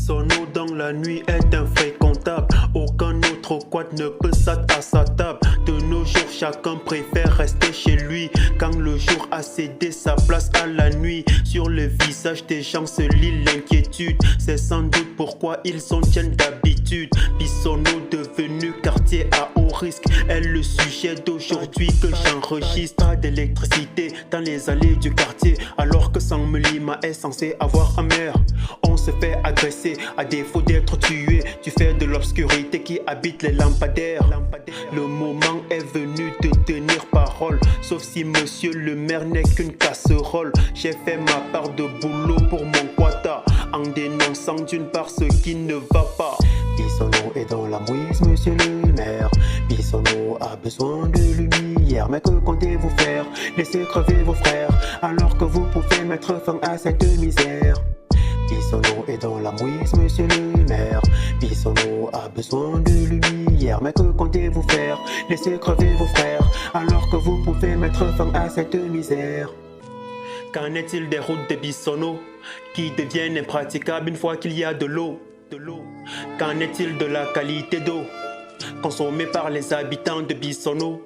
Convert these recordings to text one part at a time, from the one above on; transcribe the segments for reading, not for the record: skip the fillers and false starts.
Bissono dans la nuit est infréquentable. Aucun autre quad ne peut s'atteler à sa table. De nos jours, chacun préfère rester chez lui. Quand le jour a cédé sa place à la nuit, sur le visage des gens se lit l'inquiétude. C'est sans doute pourquoi ils s'en tiennent d'habitude. Bissono devenu quartier à haut risque est le sujet d'aujourd'hui que j'enregistre. Pas d'électricité dans les allées du quartier, alors que Sang Lima est censé avoir un maire. On se fait agresser à défaut d'être tué du fait de l'obscurité qui habite les lampadaires. Le moment est venu de tenir parole, sauf si monsieur le maire n'est qu'une casserole. J'ai fait ma part de boulot pour mon quota, en dénonçant d'une part ce qui ne va pas. Bissono est dans la mouise, monsieur le maire. Bissono a besoin de lumière. Mais que comptez-vous faire? Laissez crever vos frères, alors que vous pouvez mettre fin à cette misère. Bissono est dans la mouise, monsieur le maire. Bissono a besoin de lumière. Mais que comptez-vous faire? Laissez crever vos frères, alors que vous pouvez mettre fin à cette misère. Qu'en est-il des routes de Bissono qui deviennent impraticables une fois qu'il y a de l'eau? Qu'en est-il de la qualité d'eau consommée par les habitants de Bissono?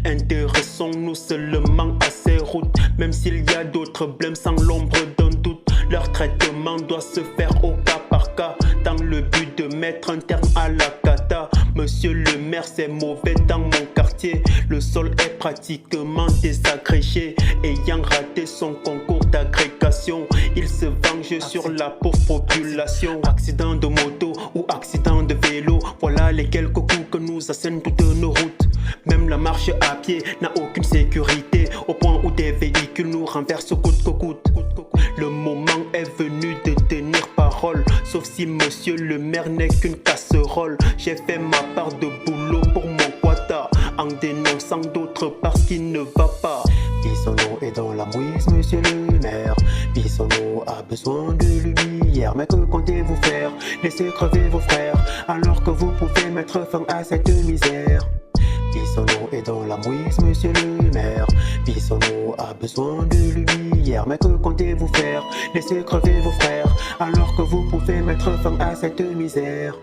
Intéressons-nous seulement à ces routes, même s'il y a d'autres blèmes sans l'ombre d'un doute. Leur traitement doit se faire au cas par cas, dans le but de mettre un terme à la cata. Monsieur le maire, c'est mauvais dans mon quartier. Le sol est pratiquement désagrégé. Ayant raté son concours d'agrégation, il se venge sur la pauvre population. Accident de moto ou accident de vélo, voilà les quelques coups que nous assènent toutes nos routes. Même la marche à pied n'a aucune sécurité, au point où des véhicules nous renversent coûte que coûte. Le moment est venu de tenir parole, sauf si monsieur le maire n'est qu'une casserole. J'ai fait ma part de boulot pour mon quota, en dénonçant d'autres parce qu'il ne va pas. Bissono est dans la mouise, monsieur le maire. Bissono a besoin de lumière. Mais que comptez-vous faire? Laissez crever vos frères, alors que vous pouvez mettre fin à cette misère. Bissono est dans la mouise, monsieur le maire. Bissono a besoin de lumière. Mais que comptez-vous faire? Laissez crever vos frères, alors que vous pouvez mettre fin à cette misère.